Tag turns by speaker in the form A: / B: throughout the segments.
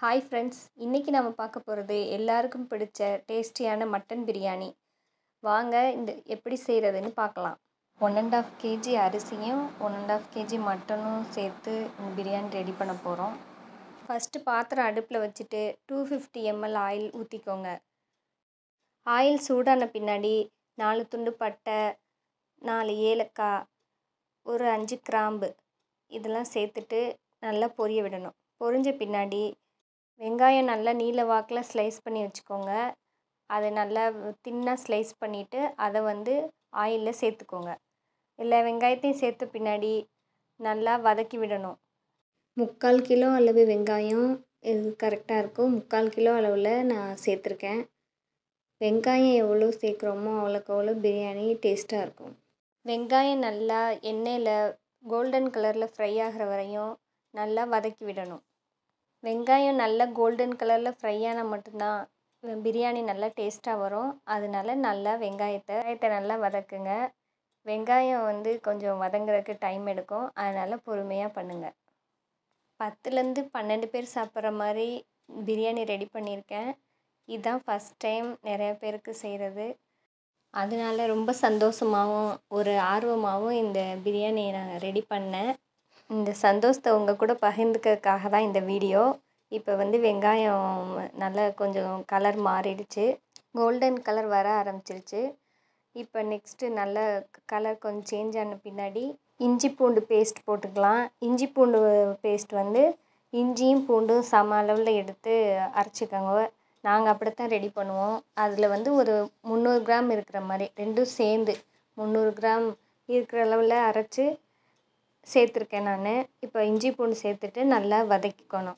A: Hi friends, இன்றைக்கி நம்ம பார்க்க போகிறது எல்லாருக்கும் பிடிச்ச டேஸ்டியான மட்டன் பிரியாணி. வாங்க இந்த எப்படி செய்கிறதுன்னு பார்க்கலாம். 1.5 kg அரிசியும் 1.5 kg மட்டனும் சேர்த்து இந்த பிரியாணி ரெடி பண்ண போகிறோம். ஃபஸ்ட்டு பாத்திரம் அடுப்பில் வச்சுட்டு 250 ml ஆயில் ஊற்றிக்கோங்க. ஆயில் சூடான பின்னாடி 4 துண்டு பட்டை, 4 ஏலக்காய், ஒரு 5 கிராம்பு இதெல்லாம் சேர்த்துட்டு நல்லா பொரிய விடணும். பொரிஞ்ச பின்னாடி வெங்காயம் நல்லா நீல வாக்கில் ஸ்லைஸ் பண்ணி வச்சுக்கோங்க. அதை நல்லா தின்னாக ஸ்லைஸ் பண்ணிவிட்டு அதை ஆயிலில் சேர்த்துக்கோங்க. எல்லா வெங்காயத்தையும் சேர்த்த பின்னாடி நல்லா வதக்கி விடணும். 3/4 கிலோ அளவு வெங்காயம் இது கரெக்டாக இருக்கும். 3/4 கிலோ அளவில் நான் சேர்த்துருக்கேன். வெங்காயம் எவ்வளோ சேர்க்குறோமோ அவ்வளோக்கு அவ்வளோ பிரியாணி டேஸ்ட்டாக இருக்கும். வெங்காயம் நல்லா எண்ணெயில் கோல்டன் கலரில் ஃப்ரை ஆகிற வரையும் நல்லா வதக்கி விடணும். வெங்காயம் நல்லா கோல்டன் கலரில் ஃப்ரை ஆனால் மட்டும்தான் பிரியாணி நல்லா டேஸ்ட்டாக வரும். அதனால நல்லா வெங்காயத்தை நல்லா வதக்குங்க. வெங்காயம் கொஞ்சம் வதங்குறதுக்கு டைம் எடுக்கும். அதனால் பொறுமையாக பண்ணுங்கள். 10லேருந்து 12 பேர் சாப்பிட்ற மாதிரி பிரியாணி ரெடி பண்ணியிருக்கேன். இதுதான் ஃபஸ்ட் டைம் நிறைய பேருக்கு செய்கிறது. அதனால ரொம்ப சந்தோஷமாகவும் ஒரு ஆர்வமாகவும் இந்த பிரியாணியை நான் ரெடி பண்ணேன். இந்த சந்தோஷத்தை உங்கள் கூட பகிர்ந்துக்கிறதுக்காக தான் இந்த வீடியோ. இப்போ வெங்காயம் நல்லா கொஞ்சம் கலர் மாறிடுச்சு, கோல்டன் கலர் வர ஆரம்பிச்சிருச்சு. இப்போ நெக்ஸ்ட்டு நல்ல கலர் கொஞ்சம் சேஞ்ச் ஆன பின்னாடி இஞ்சி பூண்டு பேஸ்ட் போட்டுக்கலாம். இஞ்சி பூண்டு பேஸ்ட் இஞ்சியும் பூண்டும் சம அளவில் எடுத்து அரைச்சிக்கோங்க. நாங்கள் அப்படித்தான் ரெடி பண்ணுவோம். அதில் ஒரு 300 கிராம் இருக்கிற மாதிரி ரெண்டும் சேர்ந்து 300 கிராம் இருக்கிற அளவில் அரைச்சி சேர்த்துருக்கேன் நான். இப்போ இஞ்சி பூண்டு சேர்த்துட்டு நல்லா வதக்கிக்கணும்.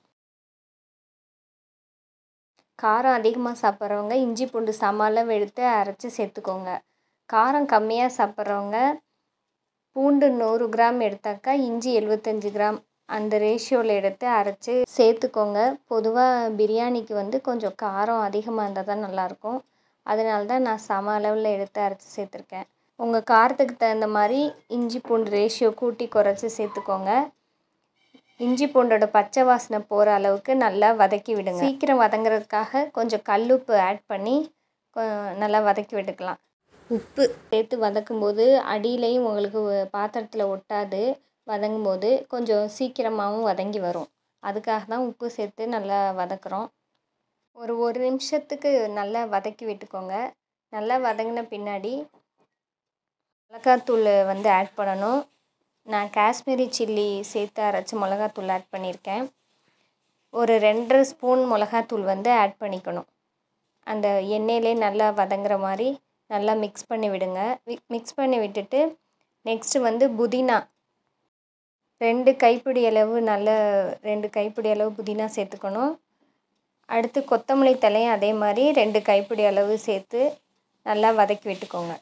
A: காரம் அதிகமாக சாப்பிட்றவங்க இஞ்சி பூண்டு சம அளவு எடுத்து அரைச்சி சேர்த்துக்கோங்க. காரம் கம்மியாக சாப்பிட்றவங்க பூண்டு 100 கிராம் எடுத்தாக்கா இஞ்சி 75 கிராம் அந்த ரேஷியோவில் எடுத்து அரைச்சி சேர்த்துக்கோங்க. பொதுவாக பிரியாணிக்கு கொஞ்சம் காரம் அதிகமாக இருந்தால் தான் நல்லாயிருக்கும். அதனால தான் நான் சம அளவில் எடுத்து அரைச்சி சேர்த்துருக்கேன். உங்கள் காரத்துக்கு தகுந்த மாதிரி இஞ்சி பூண்டு ரேஷியோ கூட்டி குறைச்சி சேர்த்துக்கோங்க. இஞ்சி பூண்டோட பச்சை வாசனை போகிற அளவுக்கு நல்லா வதக்கி விடுங்க. சீக்கிரம் வதங்குறதுக்காக கொஞ்சம் கல்லுப்பு ஆட் பண்ணி நல்லா வதக்கி விட்டுக்கலாம். உப்பு சேர்த்து வதக்கும்போது அடியிலையும் உங்களுக்கு பாத்திரத்தில் ஒட்டாது. வதங்கும்போது கொஞ்சம் சீக்கிரமாகவும் வதங்கி வரும். அதுக்காக தான் உப்பு சேர்த்து நல்லா வதக்குறோம். ஒரு நிமிஷத்துக்கு நல்லா வதக்கி விட்டுக்கோங்க. நல்லா வதங்கின பின்னாடி மிளகாத்தூள் ஆட் பண்ணணும். நான் காஷ்மீரி சில்லி சேர்த்து அரைச்சி மிளகாத்தூள் ஆட் பண்ணியிருக்கேன். ஒரு 2 ஸ்பூன் மிளகாத்தூள் ஆட் பண்ணிக்கணும். அந்த எண்ணெயிலே நல்லா வதங்குற மாதிரி நல்லா மிக்ஸ் பண்ணி விடுங்க. மிக்ஸ் பண்ணி விட்டுட்டு நெக்ஸ்ட்டு புதினா 2 கைப்பிடி அளவு 2 கைப்பிடி அளவு புதினா சேர்த்துக்கணும். அடுத்து கொத்தமல்லி தழையும் அதே மாதிரி 2 கைப்பிடி அளவு சேர்த்து நல்லா வதக்கி விட்டுக்கோங்க.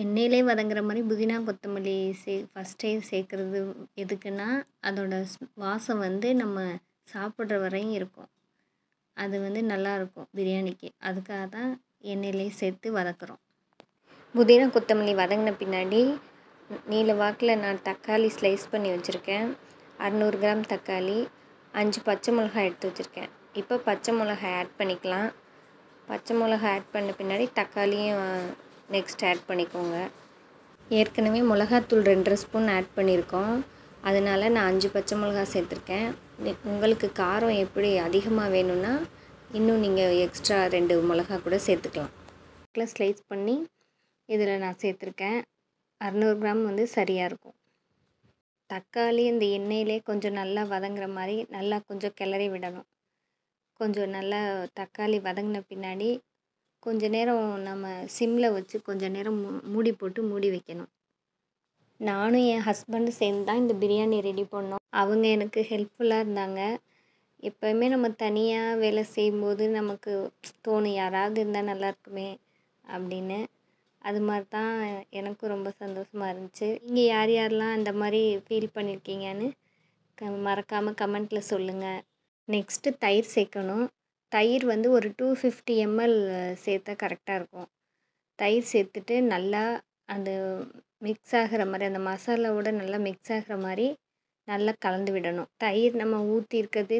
A: எண்ணெயிலே வதங்குற மாதிரி புதினா கொத்தமல்லி ஃபஸ்ட்டே சேர்க்குறது எதுக்குன்னா அதோட வாசம் நம்ம சாப்பிட்ற வரையும் இருக்கும். அது நல்லாயிருக்கும் பிரியாணிக்கு. அதுக்காக தான் எண்ணெயிலே சேர்த்து வதக்குறோம். புதினா கொத்தமல்லி வதங்கின பின்னாடி நீல வாக்கில் நான் தக்காளி ஸ்லைஸ் பண்ணி வச்சுருக்கேன். 600 கிராம் தக்காளி, 5 பச்சை மிளகாய் எடுத்து வச்சுருக்கேன். இப்போ பச்சை மிளகாய் ஆட் பண்ணிக்கலாம். பச்சை மிளகாய் ஆட் பண்ண பின்னாடி தக்காளியும் நெக்ஸ்ட் ஆட் பண்ணிக்கோங்க. ஏற்கனவே மிளகாத்தூள் 2 ஸ்பூன் ஆட் பண்ணியிருக்கோம். அதனால் நான் 5 பச்சை மிளகாய் சேர்த்துருக்கேன். உங்களுக்கு காரம் எப்படி அதிகமாக வேணும்னா இன்னும் நீங்கள் எக்ஸ்ட்ரா 2 மிளகாய் கூட சேர்த்துக்கலாம். ஸ்லைஸ் பண்ணி இதில் நான் சேர்த்துருக்கேன். 600 கிராம் சரியாக இருக்கும். தக்காளி இந்த எண்ணெயிலே கொஞ்சம் நல்லா வதங்குற மாதிரி நல்லா கொஞ்சம் கிளறி விடணும். கொஞ்சம் நல்லா தக்காளி வதங்கின பின்னாடி கொஞ்ச நேரம் நம்ம சிம்மில் வச்சு கொஞ்சம் நேரம் மூடி போட்டு மூடி வைக்கணும். நானும் என் ஹஸ்பண்டும் சேர்ந்து தான் இந்த பிரியாணி ரெடி பண்ணோம். அவங்க எனக்கு ஹெல்ப்ஃபுல்லாக இருந்தாங்க. எப்போயுமே நம்ம தனியாக வேலை செய்யும்போது நமக்கு தோணும் யாராவது இருந்தால் நல்லாயிருக்குமே அப்படின்னு. அது மாதிரி தான் எனக்கும் ரொம்ப சந்தோஷமாக இருந்துச்சு. நீங்கள் யார் யாரெல்லாம் அந்த மாதிரி ஃபீல் பண்ணியிருக்கீங்கன்னு மறக்காமல் கமெண்ட்டில் சொல்லுங்கள். நெக்ஸ்ட்டு தயிர் சேர்க்கணும். தயிர் ஒரு 250 ml சேர்த்தா கரெக்டாக இருக்கும். தயிர் சேர்த்துட்டு நல்லா அந்த மிக்ஸ் ஆகிற மாதிரி அந்த மசாலாவோட நல்லா மிக்ஸ் ஆகிற மாதிரி நல்லா கலந்து விடணும். தயிர் நம்ம ஊற்றிருக்கிறது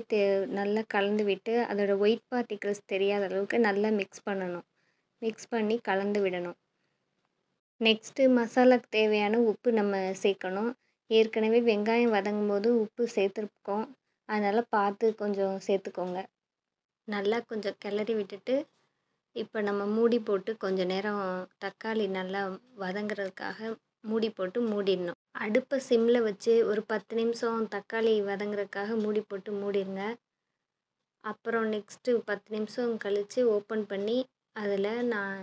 A: நல்லா கலந்து விட்டு அதோட ஒயிட் பார்ட்டிகிள்ஸ் தெரியாத அளவுக்கு நல்லா மிக்ஸ் பண்ணணும். மிக்ஸ் பண்ணி கலந்து விடணும். நெக்ஸ்ட்டு மசாலாக்கு தேவையான உப்பு நம்ம சேர்க்கணும். ஏற்கனவே வெங்காயம் வதங்கும்போது உப்பு சேர்த்துருக்கோம். அதனால் பார்த்து கொஞ்சம் சேர்த்துக்கோங்க. நல்லா கொஞ்சம் கிளறி விட்டுட்டு இப்போ நம்ம மூடி போட்டு கொஞ்சம் நேரம் தக்காளி நல்லா வதங்குறதுக்காக மூடி போட்டு மூடிடணும். அடுப்பை சிம்மில் வச்சு ஒரு 10 நிமிஷம் தக்காளி வதங்குறதுக்காக மூடி போட்டு மூடிடுங்க. அப்புறம் நெக்ஸ்ட்டு 10 நிமிஷம் கழித்து ஓப்பன் பண்ணி அதில் நான்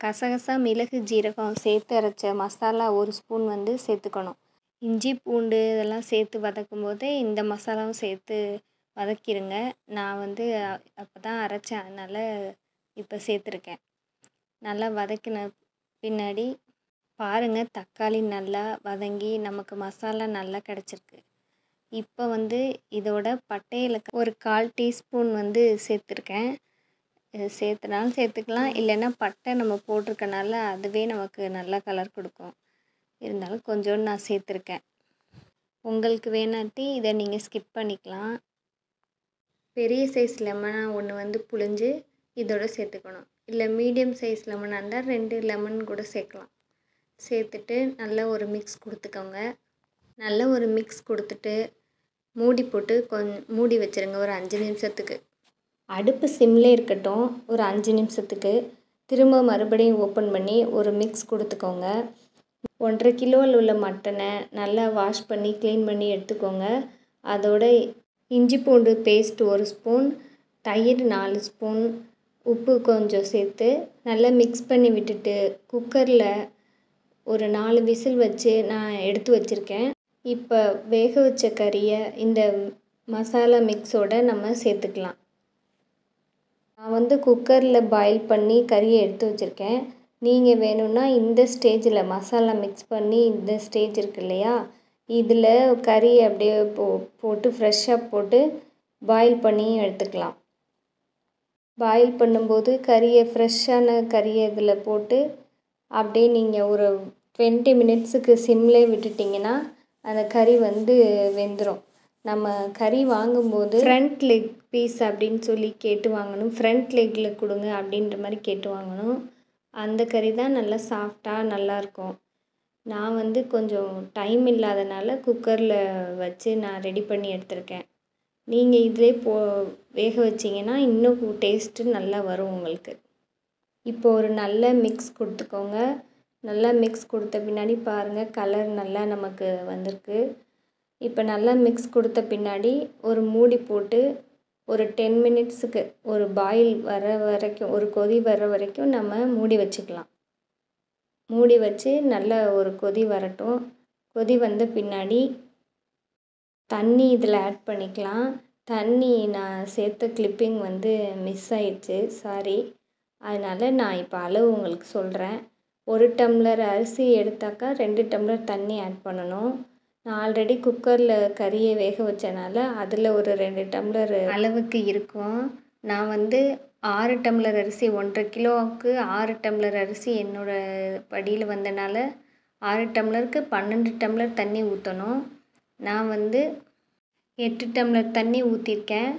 A: கசகசா, மிளகு, ஜீரகம் சேர்த்து அரைச்ச மசாலா 1 ஸ்பூன் வந்து சேர்த்துக்கணும். இஞ்சி, பூண்டு இதெல்லாம் சேர்த்து வதக்கும் போதே இந்த மசாலாவும் சேர்த்து வதக்கிடுங்க. நான் வந்து அப்போ தான் அரைச்சேன், அதனால் இப்போ சேர்த்துருக்கேன். நல்லா வதக்கின பின்னாடி பாருங்கள், தக்காளி நல்லா வதங்கி நமக்கு மசாலா நல்லா கிடச்சிருக்கு. இப்போ வந்து இதோட பட்டையில் ஒரு 1/4 டீஸ்பூன் வந்து சேர்த்துருக்கேன். இது சேர்த்துனாலும் சேர்த்துக்கலாம், இல்லைன்னா பட்டை நம்ம போட்டிருக்கனால அதுவே நமக்கு நல்லா கலர் கொடுக்கும். இருந்தாலும் கொஞ்சோண்டு நான் சேர்த்துருக்கேன். உங்களுக்கு வேணாட்டி இதை நீங்கள் ஸ்கிப் பண்ணிக்கலாம். பெரிய சைஸ் லெமனாக 1 வந்து புழிஞ்சு இதோட சேர்த்துக்கணும். இல்லை மீடியம் சைஸ் லெமனாக இருந்தால் 2 லெமன் கூட சேர்க்கலாம். சேர்த்துட்டு நல்லா ஒரு மிக்ஸ் கொடுத்துக்கோங்க. நல்லா ஒரு மிக்ஸ் கொடுத்துட்டு மூடி போட்டு மூடி வச்சுருங்க ஒரு 5 நிமிஷத்துக்கு. அடுப்பு சிம்லே இருக்கட்டும் ஒரு 5 நிமிஷத்துக்கு. திரும்ப மறுபடியும் ஓப்பன் பண்ணி ஒரு மிக்ஸ் கொடுத்துக்கோங்க. 1.5 கிலோவில் உள்ள மட்டனை நல்லா வாஷ் பண்ணி க்ளீன் பண்ணி எடுத்துக்கோங்க. அதோட இஞ்சி பூண்டு பேஸ்ட் 1 ஸ்பூன், தயிர் 4 ஸ்பூன், உப்பு கொஞ்சம் சேர்த்து நல்லா மிக்ஸ் பண்ணி விட்டுட்டு குக்கரில் ஒரு 4 விசில் வச்சு நான் எடுத்து வச்சுருக்கேன். இப்போ வேக வச்ச கறியை இந்த மசாலா மிக்ஸோடு நம்ம சேர்த்துக்கலாம். நான் வந்து குக்கரில் பாயில் பண்ணி கறியை எடுத்து வச்சுருக்கேன். நீங்கள் வேணும்னா இந்த ஸ்டேஜில் மசாலா மிக்ஸ் பண்ணி இந்த ஸ்டேஜ் இருக்கு இல்லையா, இதில் கறி அப்படியே போட்டு ஃப்ரெஷ்ஷாக போட்டு பாயில் பண்ணி எடுத்துக்கலாம். பாயில் பண்ணும்போது ஃப்ரெஷ்ஷான கறியை இதில் போட்டு அப்படியே நீங்கள் ஒரு 20 மினிட்ஸுக்கு சிம்லே விட்டுட்டிங்கன்னா அந்த கறி வந்து வெந்துடும். நம்ம கறி வாங்கும்போது ஃப்ரண்ட் லெக் பீஸ் அப்படின்னு சொல்லி கேட்டு வாங்கணும். ஃப்ரண்ட் லெக்கில் கொடுங்க அப்படின்ற மாதிரி கேட்டு வாங்கணும். அந்த கறி தான் நல்லா சாஃப்டாக நல்லாயிருக்கும். நான் வந்து கொஞ்சம் டைம் இல்லாதனால குக்கரில் வச்சு நான் ரெடி பண்ணி எடுத்திருக்கேன். நீங்கள் இதிலே வேக வச்சிங்கன்னா இன்னும் டேஸ்ட்டு நல்லா வரும் உங்களுக்கு. இப்போ ஒரு நல்ல மிக்ஸ் கொடுத்துக்கோங்க. நல்லா மிக்ஸ் கொடுத்த பின்னாடி பாருங்கள், கலர் நல்லா நமக்கு வந்திருக்கு. இப்போ நல்லா மிக்ஸ் கொடுத்த பின்னாடி ஒரு மூடி போட்டு ஒரு 10 மினிட்ஸுக்கு ஒரு பாயில் வர வரைக்கும், ஒரு கொதி வர வரைக்கும் நம்ம மூடி வச்சுக்கலாம். மூடி வச்சு நல்லா ஒரு கொதி வரட்டும். கொதி வந்த பின்னாடி தண்ணி இதில் ஆட் பண்ணிக்கலாம். தண்ணி நான் சேர்த்த கிளிப்பிங் வந்து மிஸ் ஆயிடுச்சு, சாரி. அதனால் நான் இப்போ அளவு உங்களுக்கு சொல்கிறேன். 1 டம்ளர் அரிசி எடுத்தாக்கா 2 டம்ளர் தண்ணி ஆட் பண்ணணும். நான் ஆல்ரெடி குக்கரில் கறியை வேக வச்சனால அதில் ஒரு 2 டம்ளர் அளவுக்கு இருக்கும். நான் வந்து 6 டம்ளர் அரிசி 1.5 கிலோவுக்கு 6 டம்ளர் அரிசி என்னோடய படியில் வந்தனால 6 டம்ளருக்கு 12 டம்ளர் தண்ணி ஊற்றணும். நான் வந்து 8 டம்ளர் தண்ணி ஊற்றிருக்கேன்.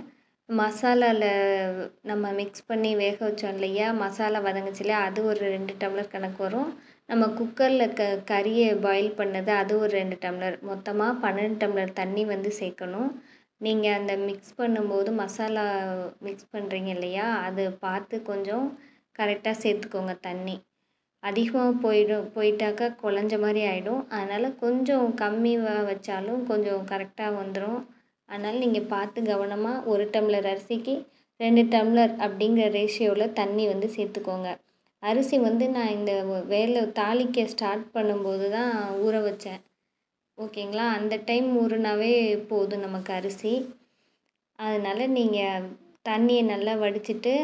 A: மசாலாவில் நம்ம மிக்ஸ் பண்ணி வேக வச்சோம் இல்லையா, மசாலா வதங்குச்சு இல்லையா, அது ஒரு 2 டம்ளர் கணக்கு வரும். நம்ம குக்கரில் கறியை பாயில் பண்ணது அது ஒரு 2 டம்ளர், மொத்தமாக 12 டம்ளர் தண்ணி வந்து சேர்க்கணும். நீங்கள் அந்த மிக்ஸ் பண்ணும்போது மசாலா மிக்ஸ் பண்ணுறீங்க இல்லையா, அது பார்த்து கொஞ்சம் கரெக்டாக சேர்த்துக்கோங்க. தண்ணி அதிகமாக போயிட்டாக்கா குழஞ்ச மாதிரி ஆகிடும். அதனால் கொஞ்சம் கம்மியாக வச்சாலும் கொஞ்சம் கரெக்டாக வந்துடும். அதனால் நீங்கள் பார்த்து கவனமாக 1 டம்ளர் அரிசிக்கு 2 டம்ளர் அப்படிங்கிற ரேஷியோவில் தண்ணி வந்து சேர்த்துக்கோங்க. அரிசி வந்து நான் இந்த வேலை தாளிக்க ஸ்டார்ட் பண்ணும்போது தான் ஊற வச்சேன், ஓகேங்களா. அந்த டைம் ஊறினாவே போதும் நமக்கு அரிசி. அதனால் நீங்கள் தண்ணியை நல்லா வடிச்சிட்டு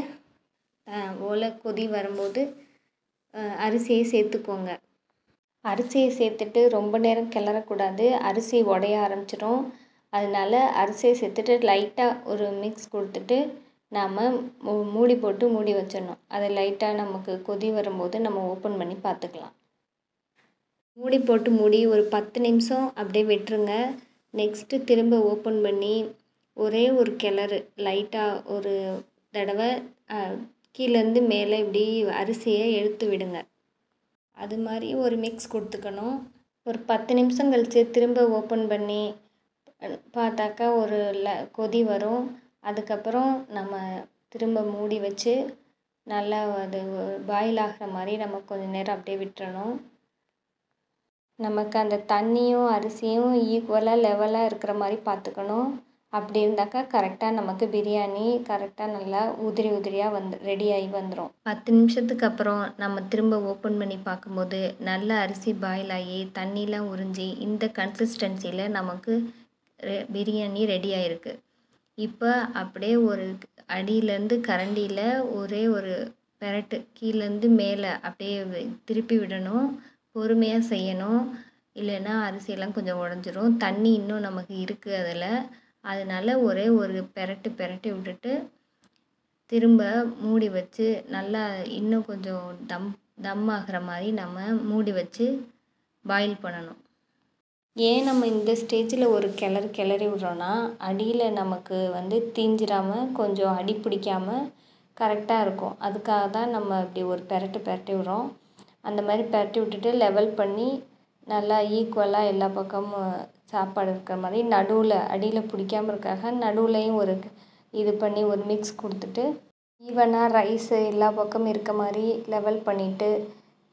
A: கொதி வரும்போது அரிசியை சேர்த்துக்கோங்க. அரிசியை சேர்த்துட்டு ரொம்ப நேரம் கிளறக்கூடாது, அரிசி உடைய ஆரம்பிச்சிடும். அதனால் அரிசியை சேர்த்துட்டு லைட்டாக ஒரு மிக்ஸ் கொடுத்துட்டு நாம் மூடி போட்டு மூடி வச்சிடணும். அதை லைட்டாக நமக்கு கொதி வரும்போது நம்ம ஓப்பன் பண்ணி பார்த்துக்கலாம். மூடி போட்டு மூடி ஒரு 10 நிமிஷம் அப்படியே விட்டுருங்க. நெக்ஸ்ட்டு திரும்ப ஓப்பன் பண்ணி ஒரே ஒரு கிளறு லைட்டாக ஒரு தடவை கீழேருந்து மேலே இப்படி அரிசியை எடுத்து விடுங்க. அது மாதிரி ஒரு மிக்ஸ் கொடுத்துக்கணும். ஒரு 10 நிமிஷம் கழித்து திரும்ப ஓப்பன் பண்ணி பார்த்தாக்கா ஒரு கொதி வரும். அதுக்கப்புறம் நம்ம திரும்ப மூடி வச்சு நல்லா அது பாயில் ஆகிற மாதிரி நம்ம கொஞ்சம் நேரம் அப்படியே விட்டுறணும். நமக்கு அந்த தண்ணியும் அரிசியும் ஈக்குவலாக லெவலாக இருக்கிற மாதிரி பார்த்துக்கணும். அப்படி இருந்தாக்கா கரெக்டாக நமக்கு பிரியாணி கரெக்டாக நல்லா உதிரி உதிரியாக ரெடியாகி வந்துடும். 10 நிமிஷத்துக்கு அப்புறம் நம்ம திரும்ப ஓப்பன் பண்ணி பார்க்கும்போது நல்ல அரிசி பாயில் ஆகி தண்ணிலாம் உறிஞ்சி இந்த கன்சிஸ்டன்சியில் நமக்கு பிரியாணி ரெடி ஆகிருக்கு. இப்போ அப்படியே ஒரு அடியிலேருந்து கரண்டியில் ஒரே ஒரு பெரட்டு கீழேருந்து மேலே அப்படியே திருப்பி விடணும். பொறுமையாக செய்யணும், இல்லைன்னா அரிசியெல்லாம் கொஞ்சம் உடஞ்சிரும். தண்ணி இன்னும் நமக்கு இருக்குது அதனால் ஒரே ஒரு பெரட்டி விட்டுட்டு திரும்ப மூடி வச்சு நல்லா இன்னும் கொஞ்சம் தம் ஆகிற மாதிரி நம்ம மூடி வச்சு பாயில் பண்ணணும். ஏன் நம்ம இந்த ஸ்டேஜில் ஒரு கிளறி விட்றோன்னா அடியில் நமக்கு தீஞ்சிடாமல் கொஞ்சம் அடி பிடிக்காமல் கரெக்டாக இருக்கும். அதுக்காக தான் நம்ம இப்படி ஒரு பெரட்டி விட்றோம். அந்த மாதிரி பெரட்டி விட்டுட்டு லெவல் பண்ணி நல்லா ஈக்குவலாக எல்லா பக்கமும் சாப்பாடு இருக்கிற மாதிரி நடுவில் அடியில் பிடிக்காமல் இருக்காக நடுவுலையும் ஒரு இது பண்ணி ஒரு மிக்ஸ் கொடுத்துட்டு ஈவனாக ரைஸு எல்லா பக்கமும் இருக்க மாதிரி லெவல் பண்ணிவிட்டு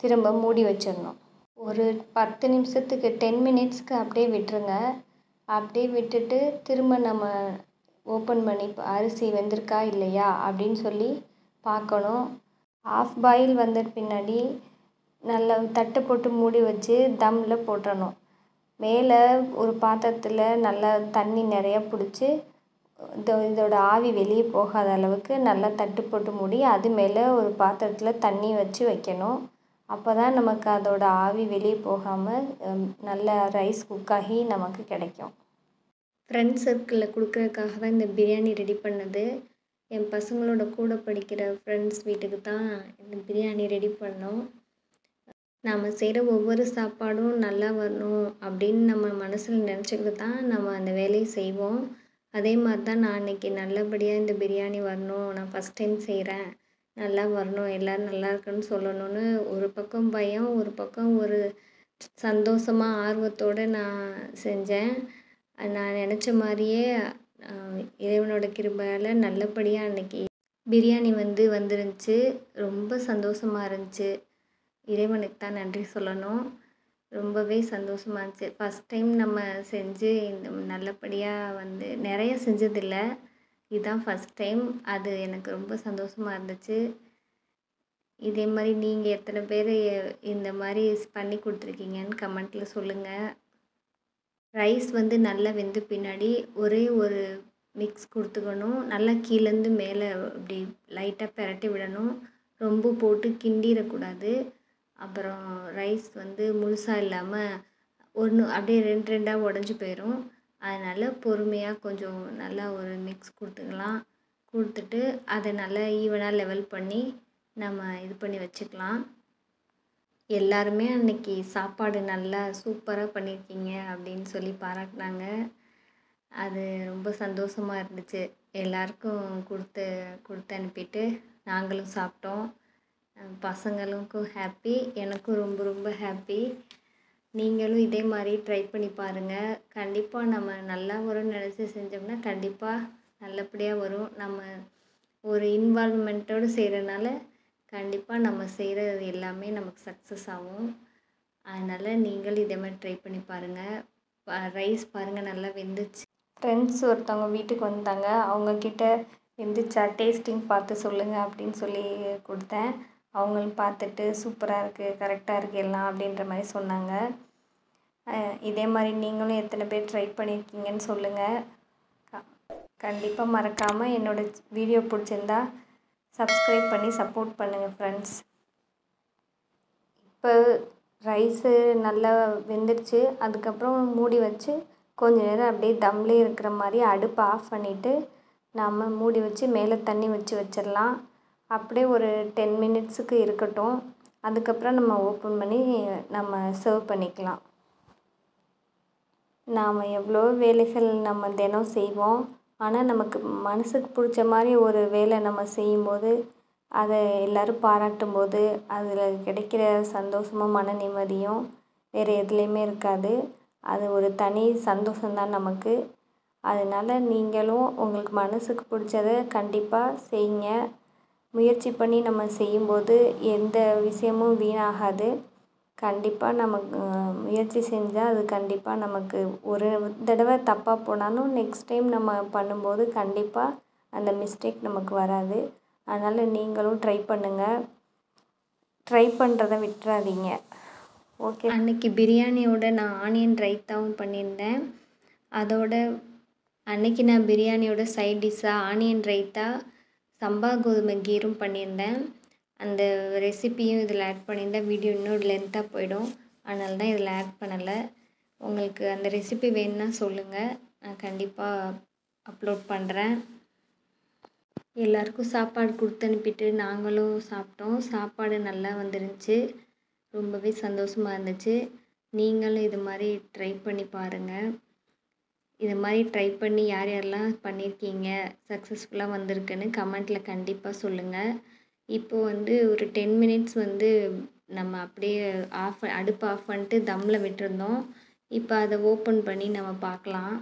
A: திரும்ப மூடி வச்சிடணும். ஒரு 10 நிமிஷத்துக்கு 10 மினிட்ஸ்க்கு அப்படியே விட்டுருங்க. அப்படியே விட்டுட்டு திரும்ப நம்ம ஓப்பன் பண்ணி அரிசி வெந்திருக்கா இல்லையா அப்படின்னு சொல்லி பார்க்கணும். ஆஃப் பாயில் வந்த பின்னாடி நல்லா தட்டு போட்டு மூடி வச்சு தம்மில் போட்டுறணும். மேலே ஒரு பாத்திரத்தில் நல்லா தண்ணி நிறையா பிடிச்சி இதோட ஆவி வெளியே போகாத அளவுக்கு நல்லா தட்டு போட்டு மூடி அது மேலே ஒரு பாத்திரத்தில் தண்ணி வச்சு வைக்கணும். அப்போ தான் நமக்கு அதோட ஆவி வெளியே போகாமல் நல்ல ரைஸ் குக்காகி நமக்கு கிடைக்கும். ஃப்ரெண்ட்ஸ் சர்க்கிளில் கொடுக்குறதுக்காக தான் இந்த பிரியாணி ரெடி பண்ணது. என் பசங்களோட கூட படிக்கிற ஃப்ரெண்ட்ஸ் வீட்டுக்கு தான் இந்த பிரியாணி ரெடி பண்ணோம். நாம் செய்கிற ஒவ்வொரு சாப்பாடும் நல்லா வரணும் அப்படின்னு நம்ம மனசில் நினச்சிக்கிட்டு தான் நம்ம அந்த வேலையை செய்வோம். அதே மாதிரி தான் நான் அன்றைக்கி நல்லபடியாக இந்த பிரியாணி வரணும், நான் ஃபஸ்ட் டைம் செய்கிறேன், நல்லா வரணும், எல்லோரும் நல்லா இருக்குன்னு சொல்லணும்னு ஒரு பக்கம் பயம், ஒரு பக்கம் ஒரு சந்தோஷமாக ஆர்வத்தோடு நான் செஞ்சேன். நான் நினச்ச மாதிரியே இறைவனோட கிருபையால் நல்லபடியாக அன்றைக்கி பிரியாணி வந்துருந்துச்சு. ரொம்ப சந்தோஷமாக இருந்துச்சு. இறைவனுக்கு தான் நன்றி சொல்லணும். ரொம்பவே சந்தோஷமாக இருந்துச்சு. ஃபஸ்ட் டைம் நம்ம செஞ்சு இந்த நல்லபடியாக நிறைய செஞ்சதில்லை, இதுதான் ஃபஸ்ட் டைம். அது எனக்கு ரொம்ப சந்தோஷமாக இருந்துச்சு. இதே மாதிரி நீங்கள் எத்தனை பேர் இந்த மாதிரி பண்ணி கொடுத்துருக்கீங்கன்னு கமெண்ட்டில் சொல்லுங்கள். ரைஸ் நல்லா வெந்த பின்னாடி ஒரே ஒரு மிக்ஸ் கொடுத்துக்கணும். நல்லா கீழேருந்து மேலே இப்படி லைட்டாக பெரட்டி விடணும். ரொம்ப போட்டு கிண்டிடக்கூடாது. அப்புறம் ரைஸ் முழுசாக இல்லாமல் ஒன்று அப்படியே 2 உடஞ்சி போயிடும். அதனால் பொறுமையாக கொஞ்சம் நல்லா ஒரு மிக்ஸ் கொடுத்துக்கலாம். கொடுத்துட்டு அதை நல்லா ஈவனாக லெவல் பண்ணி நம்ம இது பண்ணி வச்சுக்கலாம். எல்லாருமே அன்றைக்கி சாப்பாடு நல்லா சூப்பராக பண்ணியிருக்கீங்க அப்படின்னு சொல்லி பாராட்டினாங்க. அது ரொம்ப சந்தோஷமாக இருந்துச்சு. எல்லாருக்கும் கொடுத்து அனுப்பிட்டு நாங்களும் சாப்பிட்டோம். பசங்களுக்கும் ஹாப்பி, எனக்கும் ரொம்ப ரொம்ப ஹாப்பி. நீங்களும் இதே மாதிரி ட்ரை பண்ணி பாருங்கள். கண்டிப்பாக நம்ம நல்லா வரும்னு நினச்சி செஞ்சோம்னா கண்டிப்பாக நல்லபடியாக வரும். நம்ம ஒரு இன்வால்வ்மெண்ட்டோடு செய்கிறனால கண்டிப்பாக நம்ம செய்கிறது எல்லாமே நமக்கு சக்ஸஸ் ஆகும். அதனால் நீங்களும் இதே மாதிரி ட்ரை பண்ணி பாருங்கள். ரைஸ் பாருங்கள் நல்லா வெந்துச்சு. ஃப்ரெண்ட்ஸ் ஒருத்தவங்க வீட்டுக்கு வந்தாங்க. அவங்கக்கிட்ட வெந்துச்சா டேஸ்டிங் பார்த்து சொல்லுங்கள் அப்படின்னு சொல்லி கொடுத்தேன். அவங்களும் பார்த்துட்டு சூப்பராக இருக்குது, கரெக்டாக இருக்குது எல்லாம் அப்படின்ற மாதிரி சொன்னாங்க. இதே மாதிரி நீங்களும் எத்தனை பேர் ட்ரை பண்ணியிருக்கீங்கன்னு சொல்லுங்கள். கண்டிப்பாக மறக்காமல் என்னோடய வீடியோ பிடிச்சிருந்தா சப்ஸ்கிரைப் பண்ணி சப்போர்ட் பண்ணுங்கள் ஃப்ரெண்ட்ஸ். இப்போ ரைஸு நல்லா வெந்துடுச்சு. அதுக்கப்புறம் மூடி வச்சு கொஞ்ச நேரம் அப்படியே தம்லேயே இருக்கிற மாதிரி அடுப்பை ஆஃப் பண்ணிவிட்டு நம்ம மூடி வச்சு மேலே தண்ணி வச்சிடலாம். அப்படியே ஒரு 10 மினிட்ஸுக்கு இருக்கட்டும். அதுக்கப்புறம் நம்ம ஓப்பன் பண்ணி நம்ம சர்வ் பண்ணிக்கலாம். நாம் எவ்வளோ வேலைகள் நம்ம தினம் செய்வோம். ஆனால் நமக்கு மனசுக்கு பிடிச்ச மாதிரி ஒரு வேலை நம்ம செய்யும்போது அதை எல்லோரும் பாராட்டும்போது அதில் கிடைக்கிற சந்தோஷமும் மன நிம்மதியும் வேறு எதுலேயுமே இருக்காது. அது ஒரு தனி சந்தோஷம்தான் நமக்கு. அதனால் நீங்களும் உங்களுக்கு மனசுக்கு பிடிச்சத கண்டிப்பாக செய்யுங்க. முயற்சி பண்ணி நம்ம செய்யும்போது எந்த விஷயமும் வீணாகாது. கண்டிப்பாக நமக்கு முயற்சி செஞ்சால் அது கண்டிப்பாக நமக்கு ஒரு தடவை தப்பாக போனாலும் நெக்ஸ்ட் டைம் நம்ம பண்ணும்போது கண்டிப்பாக அந்த மிஸ்டேக் நமக்கு வராது. அதனால் நீங்களும் ட்ரை பண்ணுங்கள். ட்ரை பண்ணுறத விட்டுறாதீங்க. ஓகே. அன்றைக்கி பிரியாணியோட நான் ஆனியன் ரைத்தாவும் பண்ணியிருந்தேன். அதோட அன்றைக்கி நான் பிரியாணியோட சைட் டிஷ்ஷாக ஆனியன் ரைத்தா சம்பா கோதுமை கீரும் பண்ணியிருந்தேன். அந்த ரெசிப்பியும் இதில் ஆட் பண்ணியிருந்தேன். வீடியோ இன்னும் லென்த்தாக போயிடும். அதனால தான் இதில் ஆட் பண்ணலை. உங்களுக்கு அந்த ரெசிபி வேணும்னா சொல்லுங்கள், நான் கண்டிப்பாக அப்லோட் பண்ணுறேன். எல்லாருக்கும் சாப்பாடு கொடுத்து அனுப்பிட்டு நாங்களும் சாப்பிட்டோம். சாப்பாடு நல்லா வந்துருந்துச்சு. ரொம்பவே சந்தோஷமாக இருந்துச்சு. நீங்களும் இது மாதிரி ட்ரை பண்ணி பாருங்கள். இது மாதிரி ட்ரை பண்ணி யார் யாரெல்லாம் பண்ணியிருக்கீங்க, சக்ஸஸ்ஃபுல்லாக வந்திருக்குன்னு கமெண்ட்டில் கண்டிப்பாக சொல்லுங்கள். இப்போது ஒரு 10 மினிட்ஸ் நம்ம அப்படியே அடுப்பு ஆஃப் பண்ணிட்டு தம்மில் விட்டுருந்தோம். இப்போ அதை ஓப்பன் பண்ணி நம்ம பார்க்கலாம்.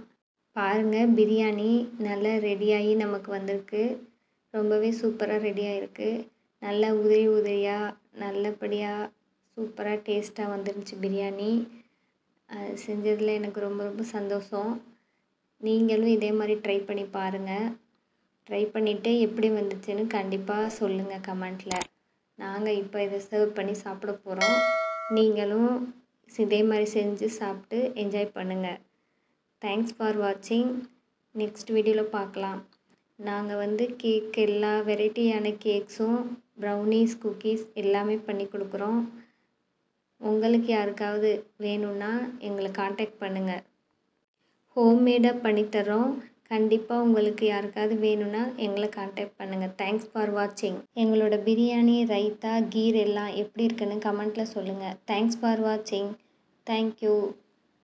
A: பாருங்கள், பிரியாணி நல்லா ரெடியாகி நமக்கு வந்திருக்கு. ரொம்பவே சூப்பராக ரெடியாக இருக்குது. நல்லா உதிரி உதிரியாக நல்லபடியாக சூப்பராக டேஸ்ட்டாக வந்துருந்துச்சு பிரியாணி. அது செஞ்சதில் எனக்கு ரொம்ப ரொம்ப சந்தோஷம். நீங்களும் இதே மாதிரி ட்ரை பண்ணி பாருங்கள். ட்ரை பண்ணிவிட்டு எப்படி வந்துச்சுன்னு கண்டிப்பாக சொல்லுங்கள் கமெண்ட்டில். நாங்கள் இப்போ இதை சர்வ் பண்ணி சாப்பிட போகிறோம். நீங்களும் இதே மாதிரி செஞ்சு சாப்பிட்டு என்ஜாய் பண்ணுங்கள். தேங்க்ஸ் ஃபார் வாட்சிங். நெக்ஸ்ட் வீடியோவில் பார்க்கலாம். நாங்கள் கேக் எல்லா வெரைட்டியான கேக்ஸும் ப்ரௌனீஸ் குக்கீஸ் எல்லாமே பண்ணி கொடுக்குறோம். உங்களுக்கு யாருக்காவது வேணும்னா எங்களை காண்டாக்ட் பண்ணுங்கள். ஹோம்மேடாக பண்ணித்தரோம். கண்டிப்பாக உங்களுக்கு யாருக்காவது வேணும்னா எங்களை காண்டாக்ட் பண்ணுங்கள். தேங்க்ஸ் ஃபார் வாட்சிங். எங்களோட பிரியாணி, ரைத்தா, கீர் எல்லாம் எப்படி இருக்குன்னு கமெண்ட்டில் சொல்லுங்கள். தேங்க்ஸ் ஃபார் வாட்சிங். தேங்க்யூ.